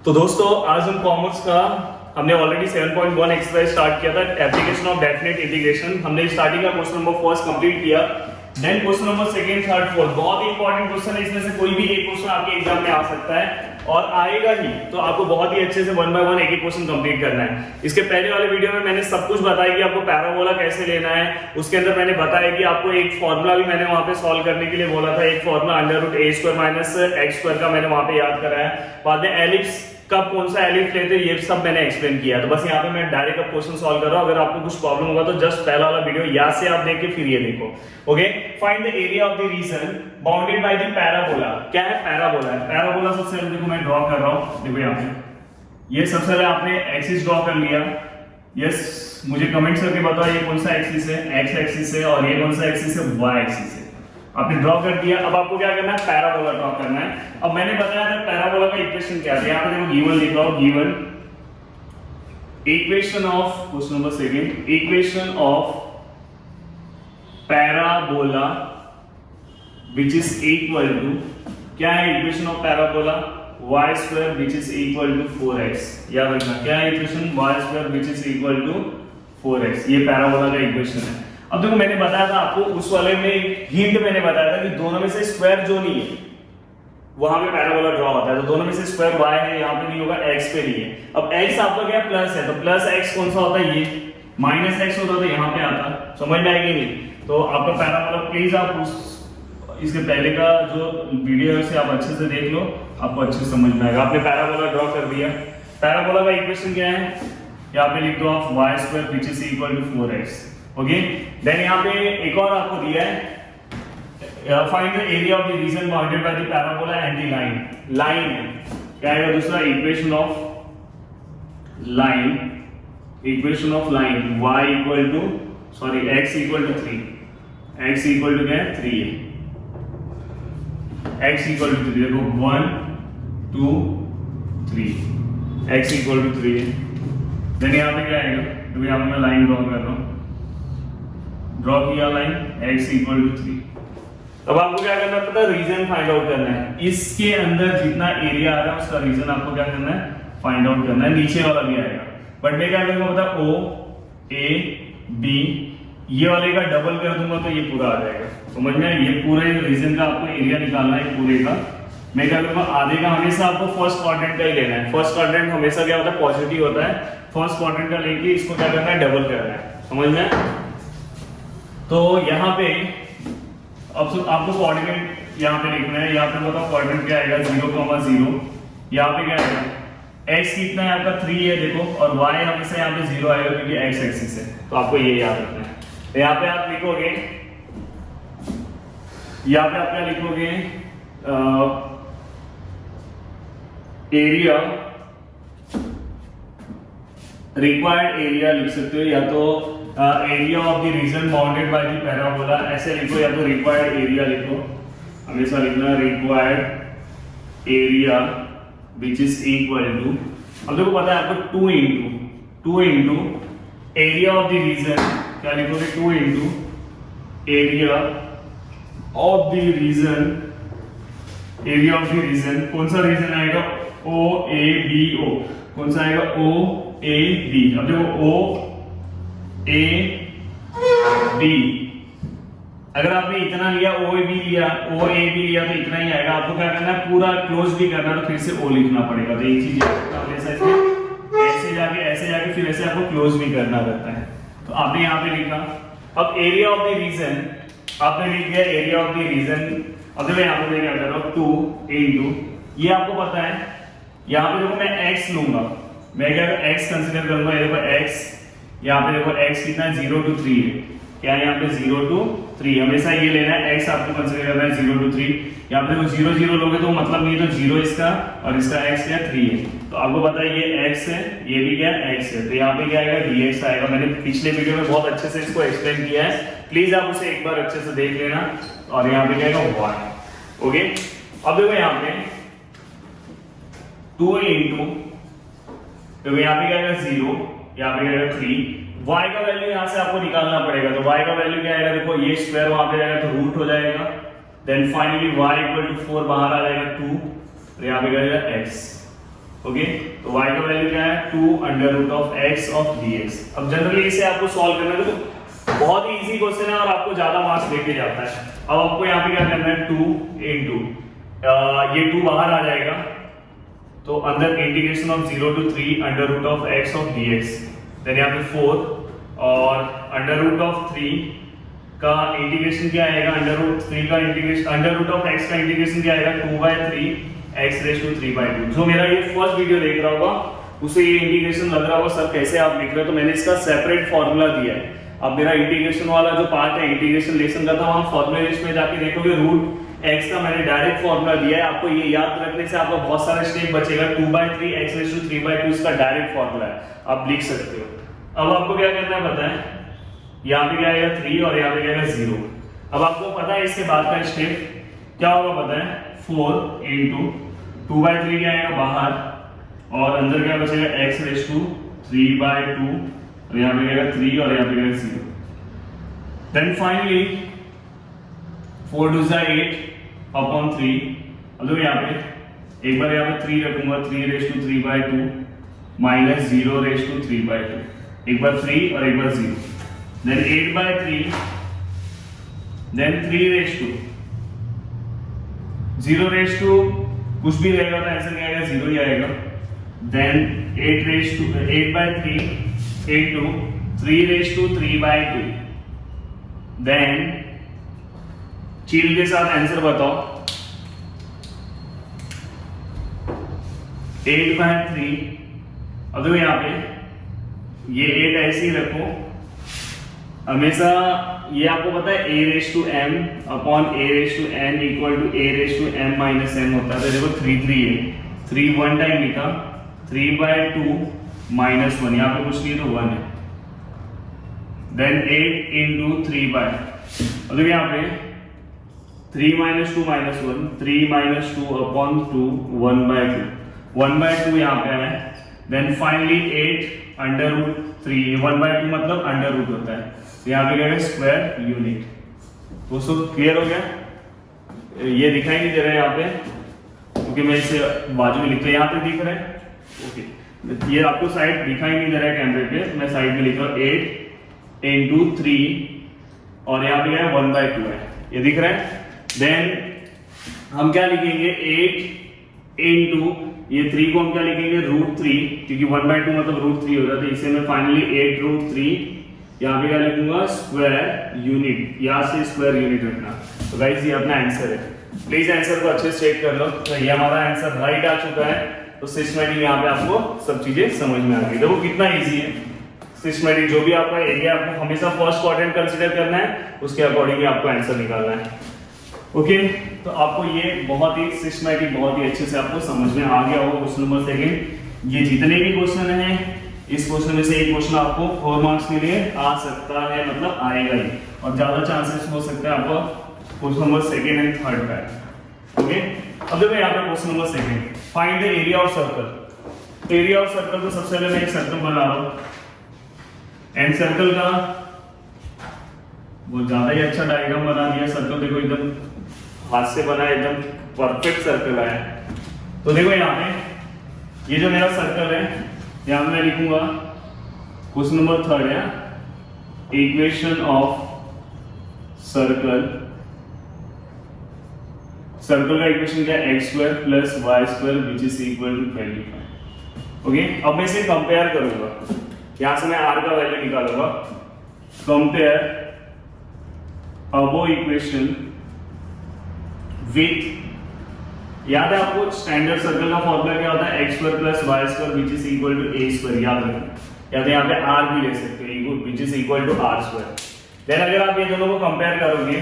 तो दोस्तों आज हम कॉमर्स का हमने ऑलरेडी 7.1 एक्सरसाइज स्टार्ट किया था एप्लीकेशन ऑफ डेफिनेट इंटीग्रेशन। हमने स्टार्टिंग का क्वेश्चन नंबर फर्स्ट कंप्लीट किया, then question number second, third, fourth. बहुत ही इंपॉर्टेंट क्वेश्चन है, इसमें से कोई भी एक क्वेश्चन आपके एग्जाम में आ सकता है और आएगा ही, तो आपको बहुत ही अच्छे से वन बाय वन एक एक क्वेश्चन कंप्लीट करना है। इसके पहले वाले वीडियो में मैंने सब कुछ बताया कि आपको पैराबोला कैसे लेना है। उसके अंदर मैंने बताया कि आपको एक फॉर्मूला भी मैंने वहां पे सॉल्व करने के लिए बोला था, एक फॉर्मूला √a² - x² का मैंने वहां पे याद कराया। बाद में एलिप्स कब कौन सा एलिप्स लेते हैं ये सब मैंने एक्सप्लेन किया। तो बस यहाँ पे मैं डायरेक्ट अब क्वेश्चन सॉल्व कर रहा हूँ। अगर आपको कुछ प्रॉब्लम होगा तो जस्ट पहला वाला वीडियो यहाँ से आप देख के फिर ये देखो। Okay, find the area of the region bounded by the parabola. क्या है पैराबोला? है पैराबोला। सबसे पहले देखो मैं ड्रॉ कर रहा हूँ, देखो यहाँ पे ये सबसे पहले आपने एक्सिस ड्रॉ कर लिया। यस, मुझे कमेंट्स करके बताओ ये कौन सा एक्सिस है, एक्स एक्सिस है, और ये कौन सा एक्सिस है, वाई एक्सिस है। आपने ड्रॉ कर दिया। अब आपको क्या करना है, पैराबोला ड्रॉ करना है। अब मैंने बताया था पैराबोला का इक्वेशन क्या है, यहाँ पे देखो गिवन लिख रहा हूं, given equation of question number second, equation of parabola which is equal to, क्या है equation of parabola, y² which is equal to 4x। याद रखना क्या है equation, y² which is equal to 4x। ये पैराबोला का इक्वेशन है। अब देखो मैंने बताया था आपको उस वाले में हिंट मैंने बताया था कि दोनों में से स्क्वायर जो नहीं है वहां पे पैराबोला ड्रॉ होता है। तो दोनों में से स्क्वायर y है, यहाँ पे नहीं होगा, x पे नहीं है। अब x आपका क्या प्लस है, तो प्लस x कौन सा होता है, ये माइनस x होता तो यहाँ पे आता। समझ में आएगी नहीं? तो आपका पैराबोला प्लीज आप उस इसके पहले का जो वीडियो है उसे आप अच्छे से देख लो, आपको अच्छे से समझ में आएगा। आपने पैराबोला ड्रॉ कर दिया। पैराबोला का इक्वेशन क्या है, यहाँ पे लिख दो आप y² which is equal to 4x। Okay, then यहाँ पे एक और आपको दिया है, find the area of the region bounded by the parabola and the line. Line है क्या है दूसरा, equation of line, equation of line y equal to x equal to 3, x equal to क्या है 3 है, x इक्वल टू 3। देखो 1 2 3, x equal to 3 है। Then यहाँ पे क्या आएगा, तो यहाँ पे मैं लाइन ड्रॉ कर रहा हूँ, ड्रॉ किया लाइन, x इक्वल टू 3। अब आपको क्या करना है पता है, रीजन फाइंड आउट करना है। इसके अंदर जितना एरिया आ रहा है उसका रीजन आपको क्या करना है, फाइंड आउट करना है। नीचे वाला भी आएगा, बट मैं क्या करूंगा पता, O A B ये वाले का डबल कर दूंगा तो ये पूरा आ जाएगा। समझ में? ये पूरे रीजन का आपको एरिया निकालना है पूरे का। मैं क्या करूंगा, आधे का हमेशा आपको फर्स्ट क्वाड्रेंट का ही लेना है। फर्स्ट क्वाड्रेंट हमेशा क्या होता है, पॉजिटिव होता है। फर्स्ट क्वाड्रेंट का लेके इसको क्या करना है, डबल करना है। समझ में? तो यहाँ पे अब आपको कोऑर्डिनेट यहाँ पे लिखना है। यहाँ पे बताओ कोऑर्डिनेट क्या आएगा, 0,0। यहाँ पे क्या आएगा, x कितना है आपका 3 है देखो, और y हमेशा यहाँ पे 0 आएगा क्योंकि x एक्सिस है। तो आपको ये याद रखना है। तो यहाँ पे आप लिखोगे, यहाँ पे आप क्या लिखोगे, एरिया, रिक्वायर्ड एरिया लिख सकते हो, या तो area of the region bounded by the parabola ऐसे लिखो, या तो रिक्वायर्ड एरिया लिखो। हमेशा लिखना required area which is equal to, अब देखो पता है आपको 2 into area of the region, क्या लिखोगे 2 into area of the region, area of the region कौन सा रीजन आएगा, OABO। कौन सा आएगा, OAB। अब देखो OAB, अगर आपने इतना लिया, OAB लिया तो इतना ही आएगा। आपको क्या करना है, पूरा क्लोज भी करना है तो फिर से O लिखना पड़ेगा। तो एक चीज ऐसे जाके फिर ऐसे आपको क्लोज भी करना रहता है। तो आपने यहाँ पे लिखा। अब एरिया ऑफ द रीजन आपने लिख दिया, एरिया ऑफ द रीजन। अब देखो यहाँ पे मैं क्या कर रहा हूँ, 2 इंटू, ये आपको पता है, यहाँ पे देखो मैं x लूंगा, मैं क्या x कंसिडर करूंगा। ये देखो x, यहाँ पे देखो x कितना है, 0 to 3 है। क्या है यहाँ पे 0 to 3, हमेशा ये लेना है, x आपको कंसिडर करना है 0 to 3। यहाँ पे देखो 0 0 लोगे तो मतलब नहीं, तो 0 इसका और इसका x क्या 3 है। तो आपको पता है ये x है, ये भी क्या x है। तो यहाँ पे क्या आएगा, dx आएगा। मैंने पिछले वीडियो में बहुत अच्छे से इसको एक्सप्लेन किया है, प्लीज आप उसे एक बार अच्छे से देख लेना। और यहाँ पे क्या आएगा, 1। ओके, अब देखो यहाँ पे 2 इंटू, तो यहाँ पे क्या आएगा 0, यहाँ पे क्या आएगा 3। y का वैल्यू यहाँ से आपको निकालना पड़ेगा। तो y का वैल्यू क्या आएगा, देखो ये स्क्वायर वहां पे जाएगा तो रूट हो जाएगा। Then finally y equal to 4 बाहर आ जाएगा 2, तो यहाँ पे क्या आएगा x। ओके, तो y का वैल्यू क्या है 2 under root of x of dx। अब जनरली इसे आपको सॉल्व करना है, तो बहुत ही इजी क्वेश्चन है और आपको ज्यादा मार्क्स देके जाता है। अब आपको यहाँ पे क्या करना है 2 इंटू ये 2 बाहर आ जाएगा, तो अंदर integration of 0 to 3 under root of x of dx, then यहाँ पे 4 और अंडर रूट ऑफ 3 का इंटीग्रेशन क्या आएगा, अंडर रूट 3 का integration, under root of x का इंटीग्रेशन क्या आएगा 2/3 x रेज़ टू 3/2। जो मेरा ये फर्स्ट वीडियो देख रहा होगा उसे ये इंटीग्रेशन लग रहा होगा सर कैसे आप लिख रहे हो, तो मैंने इसका सेपरेट फॉर्मूला दिया है। अब मेरा इंटीग्रेशन वाला जो पार्ट है इंटीग्रेशन लेसन का था, वहां फॉर्मूला लिस्ट में जाके देखोगे रूट x का मैंने डायरेक्ट फॉर्मूला दिया है। आपको ये याद रखने से आपको बहुत सारे स्टेप बचेगा। 2/3 x रेज़ टू 3/2 इसका डायरेक्ट फॉर्मूला है, आप लिख सकते हो। अब आपको क्या करना है पता है, यहाँ पे क्या आएगा 3 और यहाँ पे क्या आएगा 0। अब आपको पता है इसके बाद का स्टेप क्या होगा पता है, 4 इंटू 2/3 क्या आएगा बाहर और अंदर क्या बचेगा x रेज़ टू 3/2 और यहाँ पे क्या आएगा 3 और यहाँ पे क्या आएगा 0। Then finally 4 2 8 upon 3। अब देखो यहाँ पे एक बार यहाँ पे 3 रखूंगा, 3 raise to 3/2 minus 0 raise to 3/2, एक बार 3 और एक बार 0, then 8/3, then 3 raise to 0 raise to कुछ भी रहेगा तो आंसर क्या आएगा 0 ही आएगा, then 8 raise to 8/3 into 3 raise to 3/2, then चील के साथ आंसर बताओ 8/3। अब देखो यहाँ पे ये 8 ऐसे ही रखो हमेशा, ये आपको पता है a raise to m upon a raise to n equal to a raise to m minus m होता है। तो देखो 3 3 है, 3 1 टाइम लिखा, 3/2 माइनस 1, यहाँ पे कुछ नहीं तो 1 है, देन 8 इंटू 3/, और देखो यहाँ पे 3 - 2 - 1, 3 - 2 अपॉन 2 1/2, 1/2 यहाँ पे है, देन फाइनली 8 अंडर रूट 3, 1/2 मतलब अंडर रूट होता है, तो यहाँ पे क्या है स्क्वायर यूनिट। तो सब क्लियर हो गया, ये दिखाई नहीं दे रहा है यहाँ पे क्योंकि मैं इसे बाजू में लिखता हूँ, यहाँ पे दिख रहा है ओके, ये आपको साइड दिखाई नहीं दे रहा है कैमरे पे, मैं साइड में लिख रहा हूँ 8 इंटू 3 और यहाँ पे क्या है 1/2 है, ये दिख रहा है। देन हम क्या लिखेंगे 8 इंटू ये 3 को हम क्या लिखेंगे √3, क्योंकि 1/2 मतलब √3 हो रहा है, तो इसे मैं फाइनली 8√3 यहाँ पे क्या लिखूंगा स्क्वायर यूनिट, यहाँ से स्क्वायर यूनिट रखना। तो गाइस ये अपना आंसर है, प्लीज आंसर को अच्छे से चेक कर लो। तो ये हमारा आंसर राइट आ चुका है, तो सिस्टमैटिक यहाँ पे आपको सब चीजें समझ में आ गई। देखो कितना इजी है सिस्टमैटिक, जो भी आपका एरिया आपको हमेशा फर्स्ट क्वाड्रेंट कंसीडर करना है, उसके अकॉर्डिंग आपको आंसर निकालना है। ओके, तो आपको ये बहुत ही सिस्टमैटिक बहुत ही अच्छे से आपको समझ में आ गया होगा। क्वेश्चन नंबर सेकंड, ये जितने भी क्वेश्चन हैं इस क्वेश्चन में से एक क्वेश्चन आपको 4 मार्क्स के लिए आ सकता है, मतलब आएगा ही, और ज्यादा चांसेस हो सकता है आपको question number second and third का। ओके, अब देखो यहाँ पे question number second, find the area of circle. Area of circle, तो सबसे पहले मैं एक सर्कल बना रहा हूं, एंड सर्कल का वो ज्यादा ही अच्छा डायग्राम बना दिया। सर्कल देखो एकदम हाथ से बना है, एकदम परफेक्ट सर्कल आया। तो देखो यहाँ पे ये जो मेरा सर्कल है, यहाँ पे मैं लिखूंगा क्वेश्चन नंबर थर्ड है, इक्वेशन ऑफ सर्कल। सर्कल का इक्वेशन क्या है x² + y² which is equal to 25। Okay, अब मैं इसे कंपेयर करूंगा, यहां से मैं r का वैल्यू निकालूंगा। कंपेयर अबो इक्वेशन विथ, याद है आपको स्टैंडर्ड सर्कल का फॉर्मूला क्या होता है x² + y² which is equal to a², याद रखना। याद है यहाँ पे r भी ले सकते हो, which is equal to r²। Then अगर आप ये दोनों को कंपेयर करोगे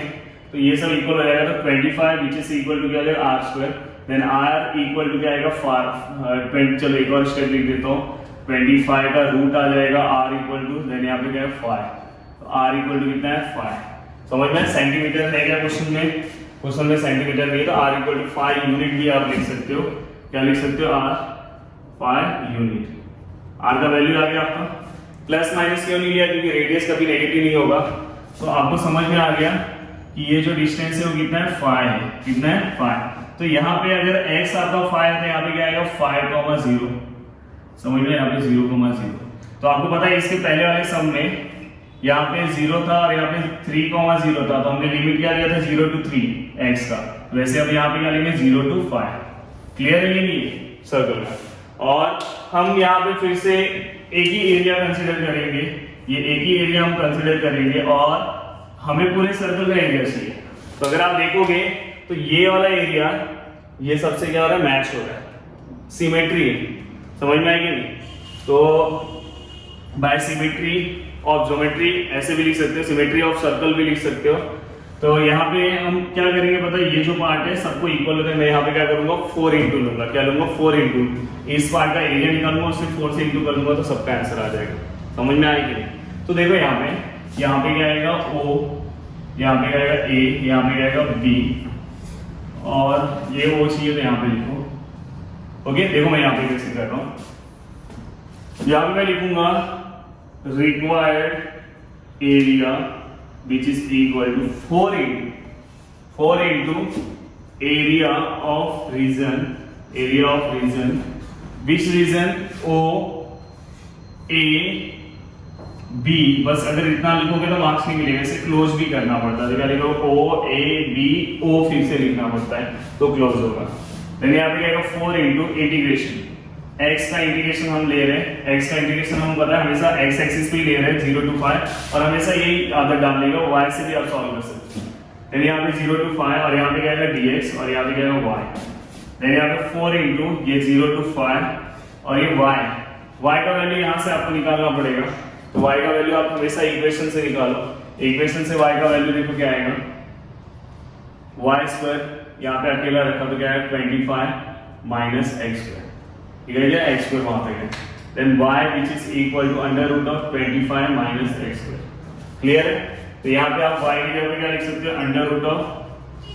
तो ये सब इक्वल हो जाएगा, तो 25 विच इज इक्वल टू क्या आ जाएगा r², then r equal to क्या आएगा 5। चलो एक और स्टेप लिख देता हूँ, 25 का रूट आ जाएगा r इक्वल टू, देन यहाँ पे क्या है 5, तो r इक्वल टू कितना है 5। समझ में, सेंटीमीटर है क्या क्वेश्चन में, क्वेश्चन में सेंटीमीटर नहीं है, तो r इक्वल टू 5 यूनिट भी आप लिख सकते हो। क्या लिख सकते हो, r 5 यूनिट। r का वैल्यू आ गया आपका, प्लस माइनस क्यों नहीं लिया, क्योंकि रेडियस कभी नेगेटिव नहीं होगा। तो आपको समझ में आ गया कि ये जो डिस्टेंस है वो कितना है 5 है, कितना है 5। तो यहाँ पे अगर x आपका 5 है तो यहाँ पे क्या आएगा 5,0, समझ में, यहाँ पे 0,0। तो आपको पता है इसके पहले वाले सम में यहाँ पे 0 था और यहाँ पे 3,0 था, तो हमने लिमिट क्या लिया था 0 to 3 x का। वैसे अब यहाँ पे क्या लेंगे 0 to 5। क्लियर है ये नहीं सर्कल का। और हम यहाँ पे फिर से एक ही एरिया कंसीडर करेंगे, ये एक ही एरिया हम कंसीडर करेंगे और हमें पूरे सर्कल का एरिया चाहिए। तो अगर आप देखोगे तो ये वाला एरिया ये सबसे क्या हो रहा है, मैच हो रहा है, सिमेट्री, समझ में आएगी नहीं। तो बाय सिमेट्री ऑफ ज्योमेट्री ऐसे भी लिख सकते हो, सिमेट्री ऑफ सर्कल भी लिख सकते हो। तो यहाँ पे हम क्या करेंगे पता है, ये जो पार्ट है सबको इक्वल होता है, मैं यहाँ पे क्या करूंगा 4 इंटू लूंगा, क्या लूंगा 4 इंटू, इस पार्ट का एरिया निकालूंगा और सिर्फ 4 से इंटू कर लूंगा तो सबका आंसर आ जाएगा। समझ में आएगी नहीं। तो देखो यहाँ पे क्या आएगा O, यहाँ पे क्या आएगा A, यहाँ पे क्या आएगा B, और ये O चाहिए तो यहाँ पे लिखो। ओके, देखो मैं यहाँ पे कैसे कर रहा हूँ, यहाँ पे मैं लिखूंगा required area which is equal to 4 into area of region, which region O, A, B। बस अगर इतना लिखोगे तो मार्क्स नहीं मिलेगा, इसे क्लोज भी करना पड़ता है। क्या लिखो O, A, B, O फिर से लिखना पड़ता है तो क्लोज होगा। देन यहाँ पे क्या आएगा 4 into इंटीग्रेशन, x का इंटीग्रेशन हम ले रहे हैं, x का इंटीग्रेशन हम पता है हमेशा x एक्सिस पे ही ले रहे हैं 0 to 5, और हमेशा यही आदत डालने का, y से भी आप सॉल्व कर सकते हैं। देन यहाँ पे 0 to 5 और यहाँ पे क्या आएगा dx और यहाँ पे क्या आएगा y। देन यहाँ पे 4 into ये 0 to 5 और ये y का वैल्यू यहाँ से आपको निकालना पड़ेगा। तो y का वैल्यू आप हमेशा इक्वेशन से निकालो, इक्वेशन से y का वैल्यू देखो क्या आएगा, y² यहाँ पे अकेला रखा तो क्या है 25 माइनस x², ठीक है, x² वहां तक है। Then y which is equal to under root of 25 minus x²। Clear है। तो यहाँ पे आप y की जगह क्या लिख सकते हो, under root of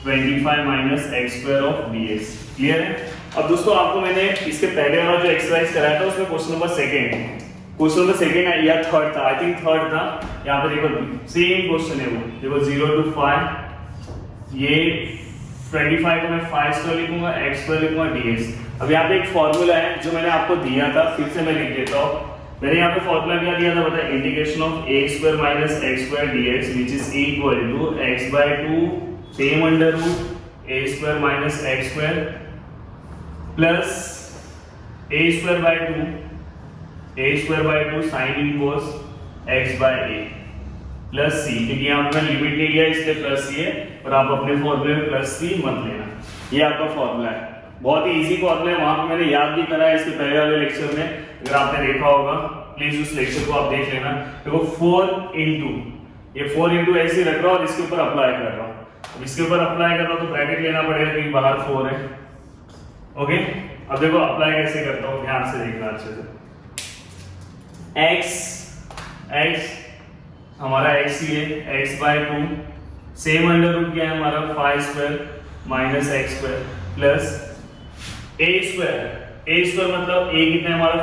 25 minus x² of dx। Clear है। अब दोस्तों आपको मैंने इसके पहले वाला जो एक्सरसाइज कराया था उसमें क्वेश्चन नंबर सेकंड है या थर्ड था, आई थिंक थर्ड था। यहाँ पे देखो सेम क्वेश्चन है वो, देखो 0 to 5, ये 25 को मैं 5² लिखूंगा, x² लिखूंगा dx। अब यहाँ पे एक फॉर्मूला है जो मैंने आपको दिया था, फिर से मैं लिख देता हूँ। मैंने यहाँ पे फॉर्मूला क्या दिया था पता है, integration of a² minus x² dx which is equal to x/2 same under root a² minus x² plus a²/2 sine inverse x/a plus c, क्योंकि यहाँ पे लिमिट नहीं लिया इसलिए प्लस c है, और आप अपने फॉर्मूले में प्लस c मत लेना। ये आपका फॉर्मूला है, बहुत ही इजी फॉर्मूला है, वहां पे मैंने याद भी करा है इसके पहले वाले लेक्चर में, अगर आपने देखा होगा प्लीज उस लेक्चर को आप देख लेना। देखो 4 इंटू ऐसे रख रहा हूँ और इसके ऊपर अप्लाई कर रहा हूँ। अब इसके ऊपर अप्लाई कर रहा हूँ तो ब्रैकेट लेना पड़ेगा क्योंकि बाहर 4 है। ओके, अब देखो अप्लाई कैसे करता हूँ, ध्यान से देखना अच्छे से। x हमारा x ही है, x/2 सेम अंडर रूट क्या है हमारा 5² माइनस x² प्लस a² मतलब a कितना है हमारा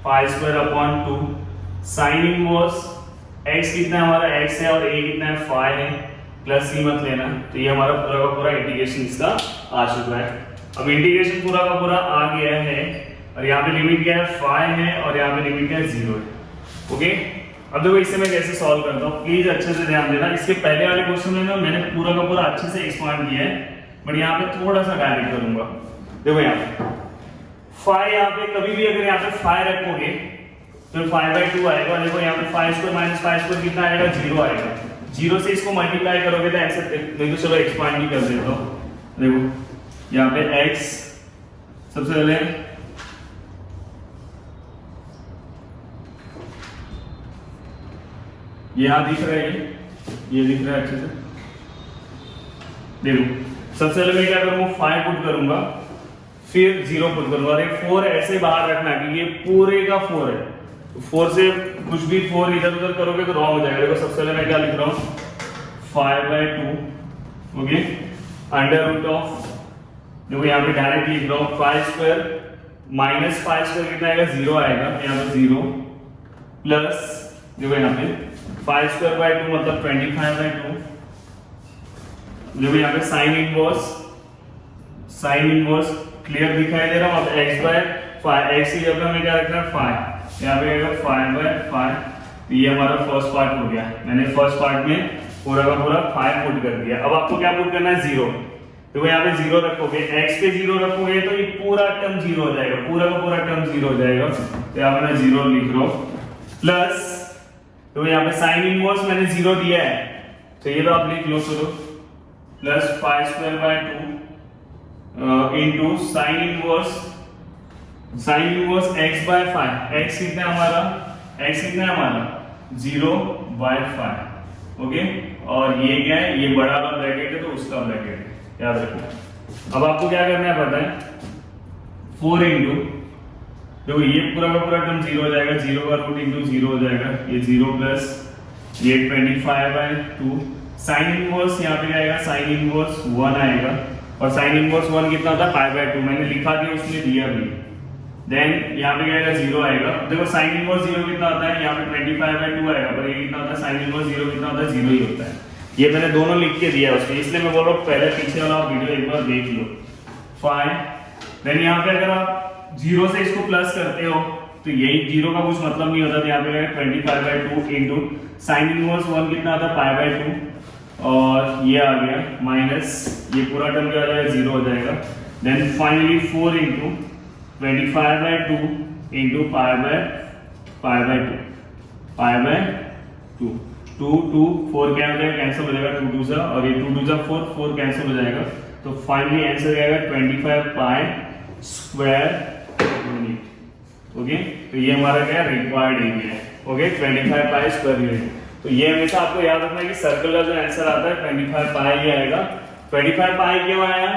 5² अपॉन 2 साइन इनवर्स x कितना है हमारा x है और a कितना है 5 है, प्लस c मत लेना। तो ये हमारा पूरा का पूरा इंटीग्रेशन इसका आ चुका है। अब इंटीग्रेशन पूरा का पूरा आ गया है और यहाँ पे लिमिट क्या है 5 है और यहाँ पे लिमिट क्या है 0 है। ओके, अब देखो इससे मैं कैसे सॉल्व करता हूँ, प्लीज अच्छे से ध्यान देना। इसके पहले वाले क्वेश्चन में ना मैंने पूरा का पूरा अच्छे से एक्सपांड किया है, बट यहाँ पे थोड़ा सा डायरेक्ट करूंगा। देखो यहाँ पे 5, यहाँ पे कभी भी अगर यहाँ पे 5 रखोगे तो 5/2 आएगा। देखो यहाँ पे 5² माइनस 5² कितना आएगा 0 आएगा। 0 से इसको मल्टीप्लाई करोगे तो आंसर, नहीं तो चलो एक्सपांड ही कर देता हूँ। देखो यहाँ पे x सबसे पहले यहाँ दिख रहा है, ये दिख रहा है अच्छे से। देखो सबसे पहले मैं क्या करूंगा 5 पुट करूंगा, फिर 0 पुट करूंगा और 4 ऐसे बाहर रखना क्योंकि ये पूरे का 4 है। तो 4 से कुछ भी 4 इधर उधर करोगे तो रॉन्ग हो जाएगा। देखो सबसे पहले मैं क्या लिख रहा हूँ 5/2 ओके अंडर रूट ऑफ, देखो यहाँ पे डायरेक्ट लिख रहा हूँ 5² माइनस 5² कितना आएगा 0 आएगा, यहाँ पे 0 प्लस देखो यहाँ पे 5²/2 मतलब 25/2, देखो यहाँ पे sine inverse sine inverse clear दिखाई दे रहा हूँ। अब x बाय 5, x की जगह में क्या रखना है 5, यहाँ पे आएगा 5 बाय 5। ये हमारा फर्स्ट पार्ट हो गया। मैंने फर्स्ट पार्ट में पूरा का पूरा 5 पुट कर दिया। अब आपको क्या पुट करना है 0, तो यहाँ पे 0 रखोगे, x पे 0 रखोगे तो ये पूरा टर्म 0 हो जाएगा, पूरा का पूरा टर्म 0 हो जाएगा। तो यहाँ पे मैं 0 लिख रहा हूँ प्लस, तो यहाँ पे साइन इनवर्स मैंने 0 दिया है तो ये तो आप लिख लो शुरू, plus 5 square by 2 into sine inverse x by 5। x कितना है हमारा, x कितना है हमारा 0 बाय 5। ओके, और ये क्या है, ये बड़ा वाला ब्रैकेट है तो उसका ब्रैकेट है, याद रखो। अब आपको क्या करना है पता है, 4 इंटू, देखो ये पूरा का पूरा टर्म 0 हो जाएगा, 0 का रूट इंटू 0 हो जाएगा, ये 0 प्लस ये 25 बाय 2। साइन इनवर्स यहाँ पे आएगा, साइन इनवर्स 1 आएगा, और साइन इनवर्स 1 कितना होता है 5 बाय 2, मैंने लिखा दिया उसमें दिया भी। देन यहाँ पे क्या आएगा 0 आएगा। देखो साइन इनवर्स 0 कितना होता है, यहाँ पे 25 बाय 2 आएगा, पर ये कितना होता है साइन इनवर्स 0 कितना होता है 0 ही होता है। ये मैंने दोनों लिख के दिया उसमें, इसलिए मैं बोल रहा हूँ पहले पीछे वाला वीडियो एक बार देख लो। 5 देन यहाँ पे अगर आप 0 से इसको प्लस करते हो तो यही 0 का कुछ मतलब नहीं होता, तो यहाँ पे 25 बाय 2 इंटू साइन इनवर्स 1 कितना आता है 5 बाय 2, और ये आ गया माइनस ये पूरा टर्म क्या आ जाएगा 0 हो जाएगा। Then finally 4 into 25 by 2 into 5 by 2, 5 by 2, 2 2 4 क्या हो जाएगा कैंसिल हो जाएगा, 2 2 जा, और ये 2 2 जा 4 4 कैंसिल हो जाएगा। तो फाइनली आंसर आएगा 25 पाई स्क्वायर यूनिट। ओके, तो ये हमारा क्या रिक्वायर्ड एरिया है। Okay, 25 pi square unit. तो ये हमेशा आपको याद रखना है कि सर्कल का जो आंसर आता है 25 पाई ही आएगा। 25 पाई क्यों आया,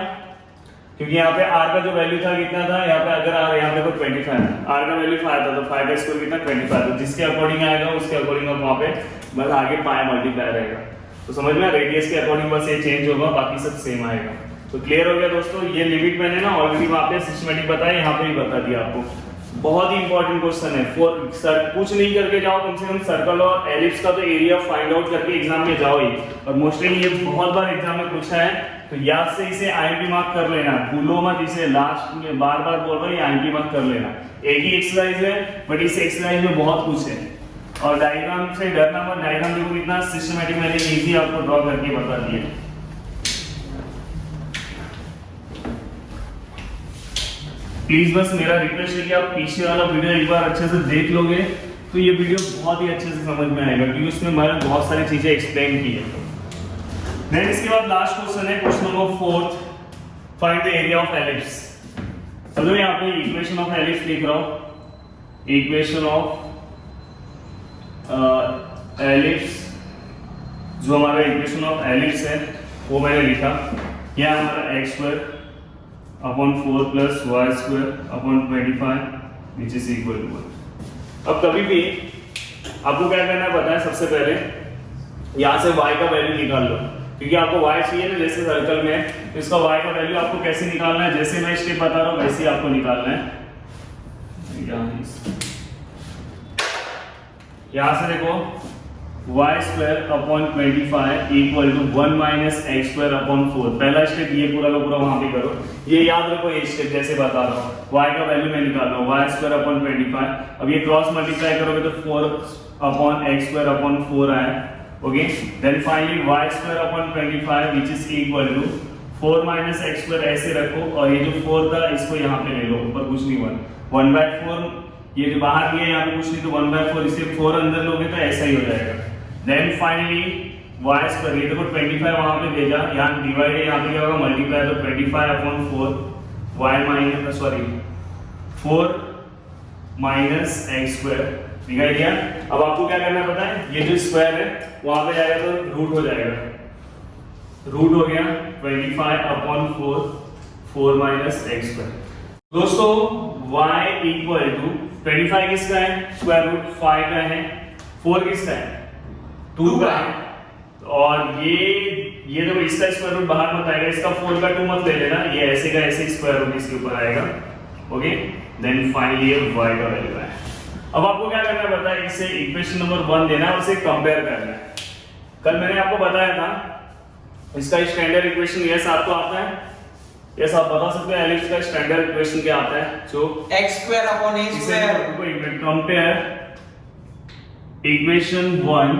क्योंकि यहाँ पे r का जो वैल्यू था कितना था, यहाँ पे अगर r यहाँ पे तो 25 है, r का वैल्यू 5 था तो 5 का स्क्वायर कितना 25, तो जिसके अकॉर्डिंग आएगा उसके अकॉर्डिंग आप वहाँ पे बस आगे पाई मल्टीप्लाई रहेगा। तो समझ में, रेडियस के अकॉर्डिंग बस ये चेंज होगा, बाकी सब सेम आएगा। तो क्लियर हो गया दोस्तों। ये लिमिट मैंने ना ऑलरेडी वहाँ पे सिस्टमैटिक बताया, यहाँ पे भी बता दिया आपको। बहुत ही इंपॉर्टेंट क्वेश्चन है, कुछ नहीं करके जाओ, कम से कम सर्कल और एलिप्स का तो एरिया फाइंड आउट करके एग्जाम में जाओ ही। और मोस्टली ये बहुत बार एग्जाम में पूछा है, तो याद से इसे आईएमपी मार्क कर लेना, भूलो मत इसे। लास्ट में बार बार बोल रहा हूँ, ये आईएमपी मार्क कर लेना। एक ही एक्सरसाइज है बट इस एक्सरसाइज में बहुत कुछ है। और डायग्राम से डरना मत, डायग्राम देखो कितना सिस्टमैटिक मैंने इजी आपको ड्रॉ करके बता दिया। प्लीज बस मेरा रिक्वेस्ट है कि आप पीछे वाला वीडियो एक बार अच्छे से देख लोगे तो ये वीडियो बहुत ही अच्छे से समझ में आएगा, क्योंकि उसमें मैंने बहुत सारी चीजें एक्सप्लेन की है। देन इसके बाद लास्ट क्वेश्चन है question number 4, find the area of ellipse. चलो यहाँ पे इक्वेशन ऑफ एलिप्स लिख रहा हूँ। इक्वेशन ऑफ एलिप्स, जो हमारा इक्वेशन ऑफ एलिप्स है वो मैंने लिखा। यह हमारा x square upon 4 plus y square upon 25 which is equal to 1। अब कभी भी आपको क्या करना है पता है, सबसे पहले यहाँ से y का वैल्यू निकाल लो, क्योंकि आपको y चाहिए ना, जैसे सर्कल में तो इसका y का वैल्यू आपको कैसे निकालना है, जैसे मैं स्टेप बता रहा हूँ वैसे ही आपको निकालना है। यहाँ से देखो y square upon 25 equal to 1 minus x square upon 4। पहला स्टेप ये पूरा का पूरा वहां पे करो, ये याद रखो, ये स्टेप जैसे बता रहा हूँ। y का वैल्यू मैं निकाल रहा हूँ, y स्क्वायर अपॉन 25। अब ये क्रॉस मल्टीप्लाई करोगे तो 4 अपॉन एक्स स्क्वायर अपॉन 4 आया। Okay, then finally y square upon 25 which is equal to 4 minus x square ऐसे रखो, और ये जो 4 था इसको यहाँ पे ले लो, ऊपर कुछ नहीं, 1/4 ये जो बाहर दिया यहाँ पे कुछ नहीं, तो 1/4 इसे 4 अंदर लोगे तो ऐसा ही हो जाएगा। देन फाइनली y स्क्वायर, ये देखो 25 वहां पे भेजा, यहाँ डिवाइड है, यहाँ पे क्या होगा मल्टीप्लाई, तो 25 upon 4 y minus 4 minus x square दिखाई दिया। अब आपको क्या करना है पता है, ये जो स्क्वायर है वहां पे जाएगा तो रूट हो जाएगा, रूट हो गया 25 अपॉन 4 माइनस एक्स स्क्वायर। दोस्तों y इक्वल टू 25 किसका है, स्क्वायर रूट 5 का है, 4 किसका है 2 का है, और ये देखो इसका स्क्वायर रूट बाहर मत आएगा, इसका 4 का 2 मत ले लेना, ये ऐसे का ऐसे स्क्वायर रूट इसके ऊपर आएगा। ओके, देन फाइनली ये y का वैल्यू है। अब आपको क्या करना है पता है, इसे इक्वेशन नंबर 1 देना है और इसे कंपेयर करना है। कल मैंने आपको बताया था इसका स्टैंडर्ड इक्वेशन यस आपको आता है, यस आप बता सकते हो एलिप्स का स्टैंडर्ड इक्वेशन क्या आता है? जो x square upon a square. Compare equation 1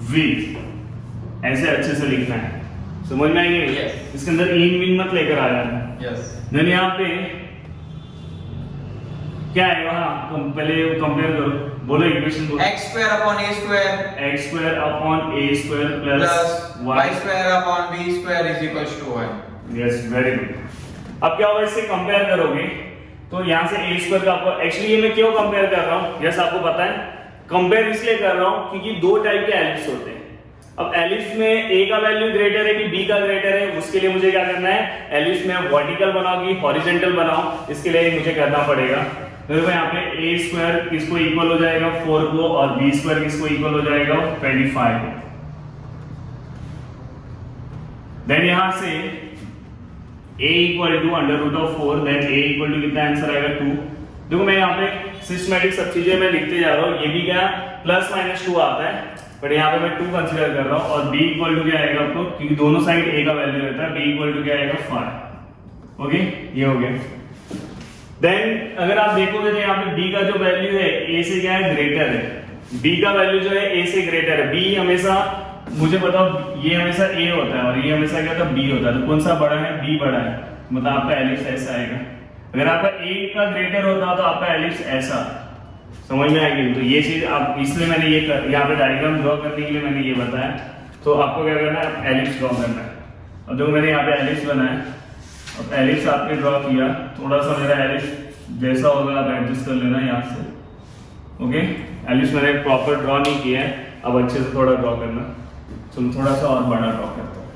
with, ऐसे अच्छे से लिखना है, समझ में आएंगे? Yes. इसके अंदर इन विन मत लेकर आ जाना। यस। देन यहाँ पे क्या है, वहां पहले कंपेयर करो, बोलो इक्वेशन बोलो। x square upon a square x square upon a square plus plus y square upon b square is equals to 1। Yes very good. अब क्या होगा, इससे कंपेयर करोगे तो यहाँ से a स्क्वायर का आपको, एक्चुअली ये मैं क्यों कंपेयर कर रहा हूँ, यस आपको पता है कंपेयर इसलिए कर रहा हूँ क्योंकि दो टाइप के एलिप्स होते हैं। अब एलिप्स में a का वैल्यू ग्रेटर है कि b का ग्रेटर है, उसके लिए मुझे क्या करना है, एलिप्स में वर्टिकल बनाओ कि हॉरिजॉन्टल बनाओ, इसके लिए मुझे करना पड़ेगा। देखो यहाँ पे a स्क्वायर किसको इक्वल हो जाएगा 4 को, और b स्क्वायर किसको इक्वल हो जाएगा 25 को। देन यहाँ से a equal to under root of 4, then a equal to कितना आंसर आएगा 2। देखो मैं यहाँ पे सिस्टमैटिक सब चीजें मैं लिखते जा रहा हूँ, ये भी क्या प्लस माइनस 2 आता है, बट यहाँ पे मैं 2 कंसीडर कर रहा हूँ। और b इक्वल टू क्या आएगा आपको, क्योंकि दोनों साइड a का वैल्यू रहता है, b इक्वल टू क्या आएगा 5। ओके ये हो गया। देन अगर आप देखोगे तो यहाँ पे b का जो वैल्यू है a से क्या है ग्रेटर है, b का वैल्यू जो है a से ग्रेटर है। b हमेशा मुझे बताओ, ये हमेशा a होता है और ये हमेशा क्या होता है b होता है, तो कौन सा बड़ा है, b बड़ा है, मतलब आपका एलिप्स ऐसा आएगा। अगर आपका a का ग्रेटर होता तो आपका एलिप्स ऐसा, समझ में आएगी? तो ये चीज आप, इसलिए मैंने ये यहाँ पे डायग्राम ड्रॉ करने के लिए मैंने ये बताया। तो आपको क्या करना है, एलिप्स ड्रॉ करना है। और जो मैंने यहाँ पे एलिप्स बनाया, अब एलिप्स आपने ड्रॉ किया, थोड़ा सा मेरा एलिप्स जैसा होगा आप एडजस्ट कर लेना यहाँ से। ओके एलिप्स मैंने प्रॉपर ड्रॉ नहीं किया है, अब अच्छे से थोड़ा ड्रॉ करना। चलो थोड़ा सा और बड़ा ड्रॉ करता हूँ।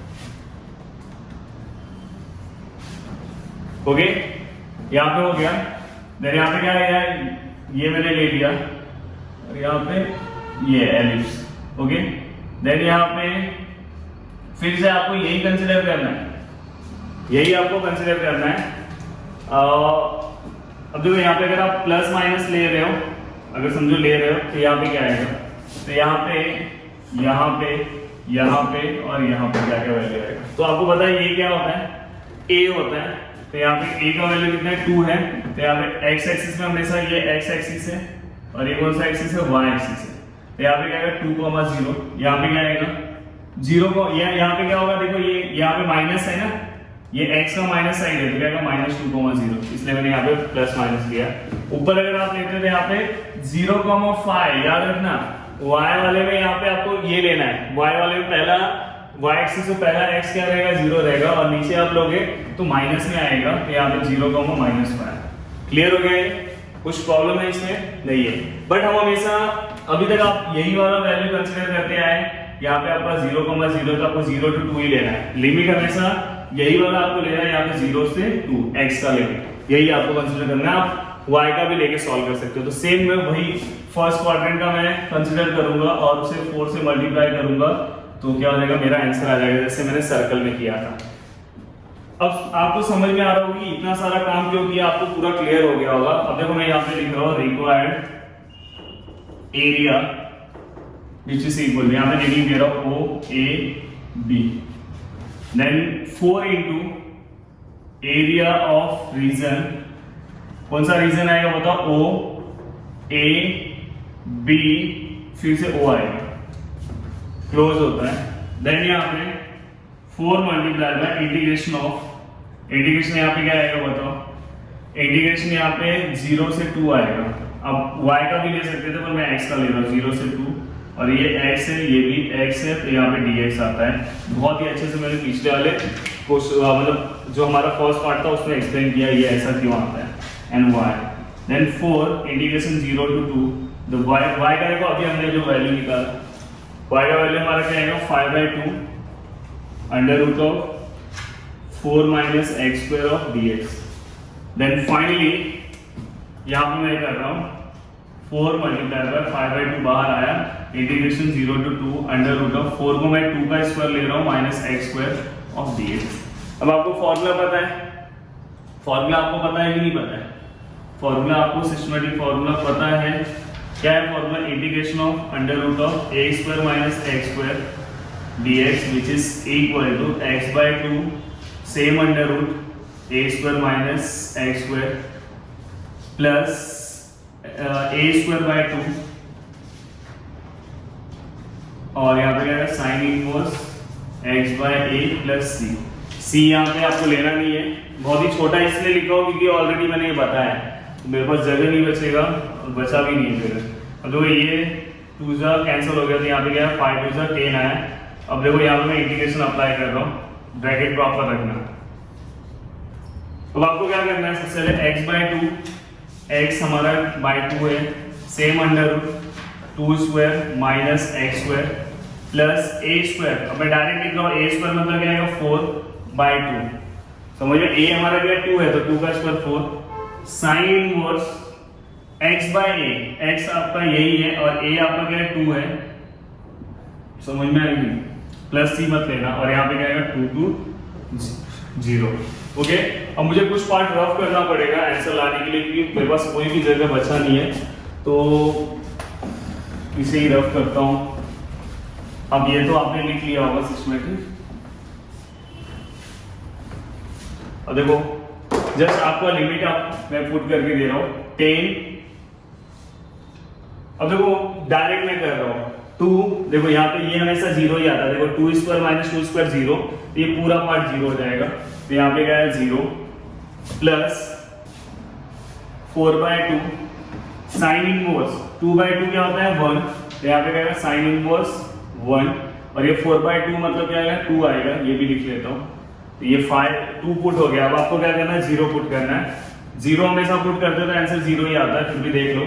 ओके यहाँ पे हो गया। देन यहाँ पे क्या है, ये मैंने ले लिया और यहाँ पे ये एलिप्स। ओके देन यहाँ पे फिर से आपको यही कंसीडर करना है, यही आपको कंसीडर करना है। अब देखो यहाँ पे अगर आप प्लस माइनस ले रहे हो, अगर समझो ले रहे हो, तो यहाँ पे क्या आएगा, तो यहाँ पे यहाँ पे यहाँ पे और यहाँ पे क्या क्या वैल्यू आएगा। तो आपको पता है ये क्या होता है, a होता है। तो यहाँ पे a का वैल्यू कितना है 2 है, तो यहाँ पे x एक्सिस में हमेशा ये x एक्सिस है और ये कौन सा एक्सिस है, y एक्सिस है। तो यहाँ पे क्या आएगा 2,0, यहाँ पे क्या आएगा 0 को, यहाँ पे क्या होगा, देखो ये यहाँ पे माइनस है ना, ये x का माइनस साइन है, तो क्या आएगा -2,0, इसलिए मैंने यहाँ पे प्लस माइनस लिया। ऊपर अगर आप लेते थे यहाँ पे 0,5, याद रखना y वाले में यहाँ पे आपको ये लेना है, y वाले में पहला y एक्सिस से पहला x क्या रहेगा 0 रहेगा, और नीचे आप लोगे तो माइनस में आएगा, तो यहाँ पे 0,-5। क्लियर हो गया? कुछ प्रॉब्लम है इसमें? नहीं है। बट हम हमेशा अभी तक आप यही वाला वैल्यू कंसीडर करते आए, यहाँ पे आपका 0,0 तो आपको 0 to 2 ही लेना है। लिमिट हमेशा यही वाला आपको लेना है, यहाँ पे 0 से 2 x का लिमिट, यही आपको कंसीडर करना है। आप y का भी लेके सॉल्व कर सकते हो। तो सेम मैं वही फर्स्ट क्वाड्रेंट का मैं कंसीडर करूंगा और उसे 4 से मल्टीप्लाई करूंगा, तो क्या हो जाएगा, मेरा आंसर आ जाएगा, जैसे मैंने सर्कल में किया था। अब आपको समझ में आ रहा होगा कि इतना सारा काम क्यों किया, आपको पूरा क्लियर हो गया होगा। अब देखो मैं यहाँ पे लिख रहा हूँ required area which is equal, यहाँ पे रीडिंग दे रहा हूँ OAB, then 4 into area of region, कौन सा रीजन आएगा बताओ, OAB, फिर से O आएगा, क्लोज होता है। देन यहाँ पे 4 multiply by integration of, integration यहाँ पे क्या आएगा बताओ, इंटीग्रेशन यहाँ पे 0 से 2 आएगा। अब y का भी ले सकते थे पर मैं x का ले रहा हूँ, 0 से 2, और ये x है, ये भी x है, तो यहाँ पे dx आता है। बहुत ही अच्छे से मैंने पिछले वाले मतलब जो हमारा फर्स्ट पार्ट था उसमें एक्सप्लेन किया ये ऐसा क्यों आता है, and y। Then 4 integration 0 to 2, तो y का देखो अभी हमने जो वैल्यू निकाला, y का वैल्यू हमारा क्या आएगा 5/2 under root of 4 minus x square of dx। Then finally यहाँ पे मैं कर रहा हूँ 4 मल्टीप्लाई बाय 5/2 बाहर आया, integration 0 to 2 under root of 4 को मैं 2 का स्क्वायर ले रहा हूँ minus x square of dx। अब आपको फॉर्मूला पता है, फॉर्मूला आपको पता है कि नहीं पता है, फॉर्मूला आपको सिस्टमैटिक फॉर्मूला पता है। क्या है formula, integration of under root of a square minus x square dx which is equal to x/2 same under root a square minus x square plus a square by 2 और यहाँ पे क्या है sine inverse x by a plus c. C यहाँ पे आपको लेना नहीं है, बहुत ही छोटा इसलिए लिखा हो क्योंकि ऑलरेडी मैंने ये बताया है, तो मेरे पास जगह नहीं बचेगा और बचा भी नहीं है जगह। अब देखो ये 2 कैंसिल हो गया, तो यहाँ पे क्या है 5 2 10 आया। अब देखो यहाँ पे मैं इंटीग्रेशन अप्लाई कर रहा हूँ, ब्रैकेट प्रॉपर रखना। अब आपको क्या करना है, सबसे पहले x बाय 2, x हमारा बाय 2 है, same under root 2 square minus x square plus a square. अब मैं डायरेक्ट लिख रहा हूँ, ए स्क्वायर मतलब क्या आएगा 4 बाय 2। समझ में, ए हमारा क्या 2 है तो 2 का square 4 sine inverse x by a, x आपका यही है और a आपका क्या है 2 है, समझ में आएगी, प्लस सी मत लेना। और यहाँ पे क्या आएगा 2 2 0। ओके, अब मुझे कुछ पार्ट रफ करना पड़ेगा आंसर लाने के लिए क्योंकि मेरे पास कोई भी जगह बचा नहीं है, तो इसे ही रफ करता हूँ। अब ये तो आपने लिख लिया होगा सिस्टमेटिक। अब देखो जस्ट आपका लिमिट आप मैं पुट करके दे रहा हूँ 10। अब देखो डायरेक्ट मैं कर रहा हूँ 2, देखो यहाँ पे ये हमेशा 0 ही आता है, देखो 2 स्क्वायर माइनस 2 स्क्वायर 0, तो ये पूरा पार्ट 0 हो जाएगा, तो यहाँ पे क्या है 0 plus 4 by 2 sine inverse 2 by 2 क्या होता है 1, तो यहाँ पे क्या है साइन इनवर्स 1 और ये 4 बाय 2 मतलब क्या आएगा 2 आएगा, ये भी लिख लेता हूँ। तो ये 2 पुट हो गया। अब आपको क्या करना है 0 पुट करना है, 0 हमेशा पुट करते हैं तो आंसर 0 ही आता है, फिर भी देख लो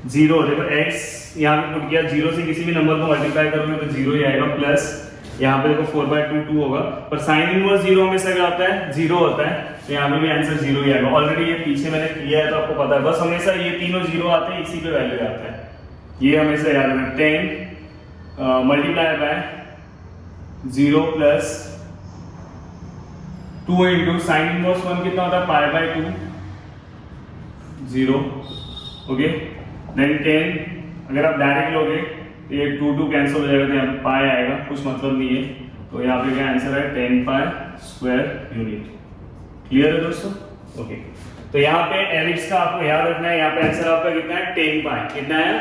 0। देखो x यहाँ पे पुट किया, 0 से किसी भी नंबर को मल्टीप्लाई करोगे तो 0 ही आएगा, प्लस यहाँ पे देखो 4 बाय 2 2 होगा, पर साइन इनवर्स 0 हमेशा क्या होता है 0 होता है, तो यहाँ पे भी आंसर 0 ही आएगा। ऑलरेडी ये पीछे मैंने किया है तो आपको पता है, बस हमेशा ये तीनों 0 आते हैं, इसी पे वैल्यू आता है, ये हमेशा याद रखना। 10 multiply by 0 plus 2 into sine inverse 1 कितना होता है पाई बाय 2 0। ओके, देन 10 अगर आप डायरेक्ट लोगे तो ये 2 2 कैंसिल हो जाएगा, तो यहाँ पाई आएगा, कुछ मतलब नहीं है, तो यहाँ पे क्या आंसर है 10 पाई स्क्वायर यूनिट। क्लियर है दोस्तों? ओके, तो यहाँ पे एलिप्स का आपको याद रखना है, यहाँ पे आंसर आपका कितना है 10 पाई, कितना है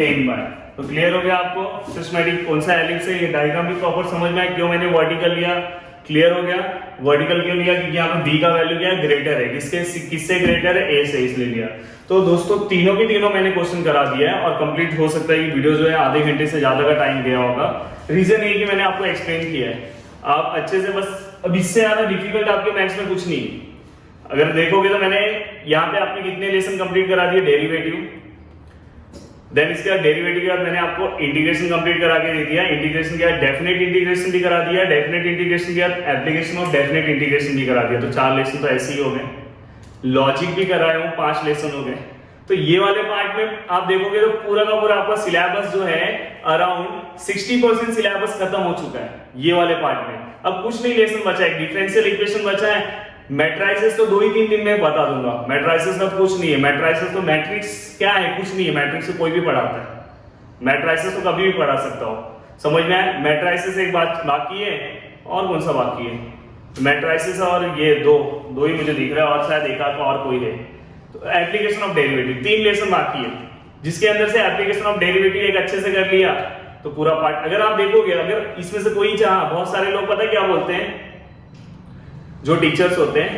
10 पाई। तो क्लियर हो गया आपको सिस्टमैटिक कौन सा एलिप्स है, ये डायग्राम भी प्रॉपर समझ में आया क्यों मैंने वर्टिकल लिया। क्लियर हो गया, वर्टिकल क्यों लिया क्योंकि यहाँ पे b का वैल्यू क्या है ग्रेटर है, किससे ग्रेटर है a से, इसलिए लिया। तो दोस्तों तीनों के तीनों मैंने क्वेश्चन करा दिया है और कंप्लीट हो सकता है कि वीडियो जो है आधे घंटे से ज्यादा का टाइम गया होगा। रीजन ये कि मैंने आपको एक्सप्लेन किया है, आप अच्छे से बस, अब इससे ज्यादा डिफिकल्ट आपके मैथ्स में कुछ नहीं। अगर देखोगे तो मैंने यहाँ पे आपने कितने लेसन कंप्लीट करा दिए, डेरिवेटिव, देन इसके बाद डेरिवेटिव के बाद मैंने आपको इंटीग्रेशन कंप्लीट करा के दे दिया, इंटीग्रेशन के बाद डेफिनेट इंटीग्रेशन भी करा दिया, डेफिनेट इंटीग्रेशन के बाद एप्लीकेशन ऑफ डेफिनेट इंटीग्रेशन भी करा दिया, तो 4 लेसन तो ऐसे ही हो गए। लॉजिक भी कराया हूँ, 5 लेसन हो गए। तो ये वाले पार्ट में आप देखोगे तो पूरा का पूरा आपका सिलेबस जो है अराउंड 60% सिलेबस खत्म हो चुका है ये वाले पार्ट में। अब कुछ नहीं लेसन बचा है, डिफरेंशियल इक्वेशन बचा है, मैट्रिसेस तो 2 ही 3 दिन में बता दूंगा, मैट्रिसेस का कुछ नहीं है, मैट्रिसेस तो मैट्रिक्स क्या है कुछ नहीं है, मैट्रिक्स से कोई भी पढ़ाता है, मैट्रिसेस तो कभी भी पढ़ा सकता हो, समझ में आया। मैट्रिसेस एक बात बाकी है, और कौन सा बाकी है, मैट्रिसेस और ये दो ही मुझे दिख रहा है, और शायद एक आध और कोई है। तो एप्लीकेशन ऑफ डेरिवेटिव 3 लेसन बाकी है, जिसके अंदर से एप्लीकेशन ऑफ डेरिवेटिव एक अच्छे से कर लिया तो पूरा पार्ट। अगर आप देखोगे, अगर इसमें से कोई चाह, बहुत सारे लोग पता है क्या बोलते हैं, जो टीचर्स होते हैं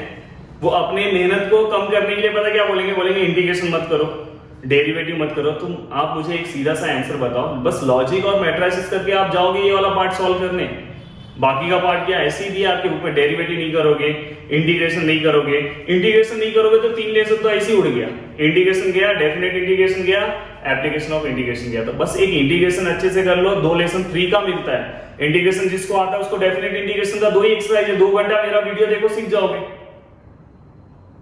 वो अपने मेहनत को कम करने के लिए पता क्या बोलेंगे, बोलेंगे इंटीग्रेशन मत करो, डेरिवेटिव मत करो। तुम आप मुझे एक सीधा सा आंसर बताओ, बस लॉजिक और मैट्रिसेस करके आप जाओगे ये वाला पार्ट सॉल्व करने, बाकी का पार्ट क्या ऐसे ही दिया आपके बुक में, डेरिवेटिव नहीं करोगे, इंटीग्रेशन नहीं करोगे, इंटीग्रेशन नहीं करोगे तो 3 लेसन तो ऐसे ही उड़ गया, इंटीग्रेशन गया, डेफिनेट इंटीग्रेशन गया, एप्लीकेशन ऑफ इंटीग्रेशन गया। तो बस एक इंटीग्रेशन अच्छे से कर लो, 2 लेसन फ्री का मिलता है। इंटीग्रेशन जिसको आता है उसको डेफिनेट इंटीग्रेशन का 2 ही एक्सरसाइज है, 2 घंटा मेरा वीडियो देखो सीख जाओगे।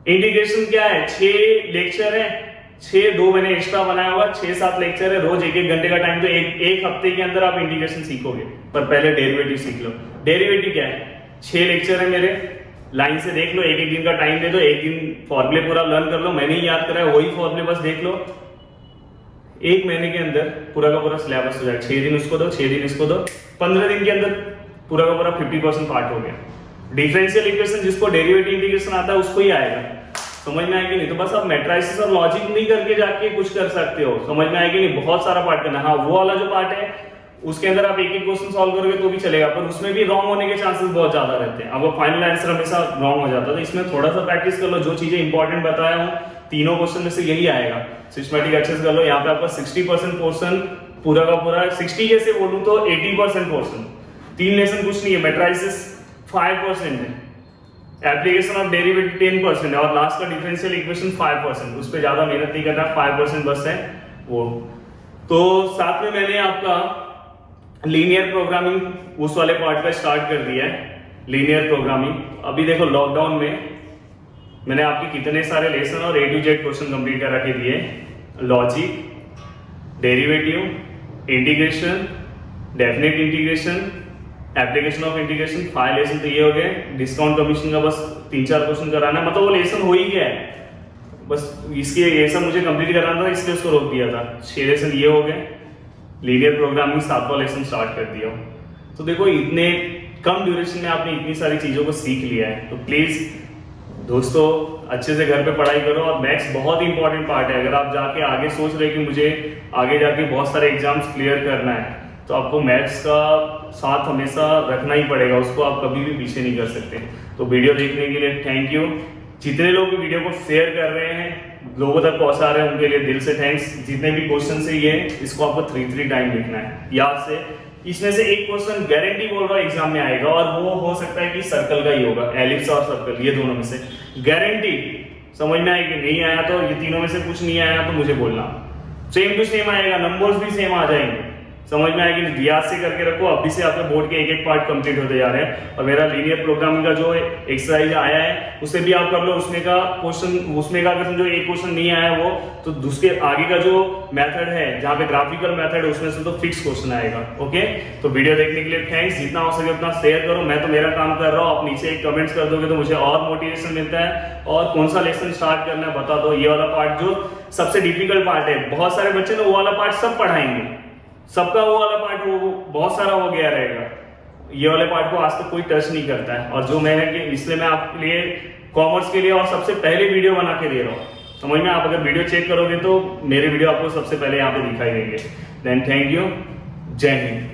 इंटीग्रेशन क्या है, 6 लेक्चर है, 2 मैंने एक्स्ट्रा बनाया होगा, 6-7 लेक्चर है, रोज 1-1 घंटे का टाइम, तो एक हफ्ते के अंदर आप इंटीग्रेशन सीखोगे। पर पहले डेरिवेटिव सीख लो। डेरिवेटिव क्या है, 6 लेक्चर है मेरे, लाइन से देख लो, 1-1 दिन का टाइम दे दो, 1 दिन फॉर्मूले पूरा लर्न कर लो, मैंने ही याद कराया वही फॉर्मूले बस देख लो, 1 महीने के अंदर पूरा का पूरा सिलेबस हो जाएगा। 6 दिन उसको दो, 6 दिन इसको दो, 15 दिन के अंदर पूरा का पूरा 50% पार्ट हो गया। डिफरेंशियल इक्वेशन जिसको डेरिवेटिव इंटीग्रेशन आता है उसको ही आएगा। समझ में आएगी नहीं? तो बस आप मैट्रिसेस और लॉजिक नहीं करके जाके कुछ कर सकते हो। समझ में आएगी नहीं? बहुत सारा पार्ट करना। हाँ, वो वाला जो पार्ट है उसके अंदर आप एक एक क्वेश्चन सॉल्व करोगे तो भी चलेगा, पर उसमें भी रॉन्ग होने के चांसेस बहुत ज्यादा रहते हैं। अब फाइनल आंसर हमेशा रॉन्ग हो जाता है। तो इसमें थोड़ा सा प्रैक्टिस कर लो। जो चीजें इंपॉर्टेंट बताया हूँ तीनों क्वेश्चन में से यही आएगा। सिस्टमैटिक अच्छे से कर लो। यहाँ पे आपका 60% पोर्शन पूरा का पूरा, 60 कैसे बोलूं तो 80% पोर्शन, 3 लेसन कुछ नहीं है, मैट्रिसेस 5% है, एप्लीकेशन ऑफ डेरिवेटिव 10% है और लास्ट का डिफरेंशियल इक्वेशन 5%। उस पर ज्यादा मेहनत नहीं करना, 5% बस है वो। तो साथ में मैंने आपका लीनियर प्रोग्रामिंग उस वाले पार्ट का स्टार्ट कर दिया है। लीनियर प्रोग्रामिंग अभी देखो लॉकडाउन में मैंने आपके कितने सारे लेसन और A to Z question complete करा के दिए। Logic, derivative, integration, definite integration, application of integration, 5 lesson तो ये हो गए। डिस्काउंट कमीशन का बस 3-4 क्वेश्चन कराना है, मतलब वो लेसन हो ही गया है, बस इसके ये सब मुझे कंप्लीट कराना था इसलिए उसको रोक दिया था। 6 लेसन ये हो गए। लीनियर प्रोग्रामिंग 7वां लेसन स्टार्ट कर दिया। तो देखो इतने कम ड्यूरेशन में आपने इतनी सारी चीजों को सीख लिया है। तो प्लीज दोस्तों अच्छे से घर पे पढ़ाई करो। और मैथ्स बहुत ही इंपॉर्टेंट पार्ट है। अगर आप जाके आगे सोच रहे कि मुझे आगे जाके बहुत सारे एग्जाम्स क्लियर करना है तो आपको मैथ्स का साथ हमेशा रखना ही पड़ेगा, उसको आप कभी भी पीछे नहीं कर सकते। तो वीडियो देखने के लिए थैंक यू। जितने लोग वीडियो को शेयर कर रहे हैं, लोगों तक पहुंचा रहे हैं, उनके लिए दिल से थैंक्स। जितने भी क्वेश्चन है ये इसको आपको 3 टाइम लिखना है याद से। इसमें से एक क्वेश्चन गारंटी बोल रहा है एग्जाम में आएगा और वो हो सकता है कि सर्कल का ही होगा, एलिप्स और सर्कल, ये दोनों में से गारंटी। समझ में आएगी? नहीं आया तो ये तीनों में से कुछ नहीं आया तो मुझे बोलना। सेम टू सेम आएगा, नंबर्स भी सेम आ जाएंगे। समझ में आएगी? याद से करके रखो। अभी से आपके बोर्ड के एक एक पार्ट कंप्लीट होते जा रहे हैं। और मेरा लीनियर प्रोग्रामिंग का जो एक्सरसाइज आया है उसे भी आप कर लो। उसमें का क्वेश्चन, उसमें का अगर जो एक क्वेश्चन नहीं आया वो तो उसके आगे का जो मेथड है जहाँ पे ग्राफिकल मेथड है उसमें से तो फिक्स क्वेश्चन आएगा। ओके, तो वीडियो देखने के लिए थैंक्स। जितना हो सके उतना शेयर करो। मैं तो मेरा काम कर रहा हूँ, आप नीचे एक कमेंट्स कर दोगे तो मुझे और मोटिवेशन मिलता है। और कौन सा लेसन स्टार्ट करना है बता दो। ये वाला पार्ट जो सबसे डिफिकल्ट पार्ट है, बहुत सारे बच्चे ना वो वाला पार्ट सब पढ़ाएंगे, सबका वो वाला पार्ट वो बहुत सारा हो गया रहेगा। ये वाले पार्ट को आज तक कोई टच नहीं करता है। और जो मैं है कि इसलिए मैं आपके लिए कॉमर्स के लिए और सबसे पहले वीडियो बना के दे रहा हूँ। समझ में? आप अगर वीडियो चेक करोगे तो मेरे वीडियो आपको सबसे पहले यहाँ पे दिखाई देंगे। Then thank you. जय हिंद।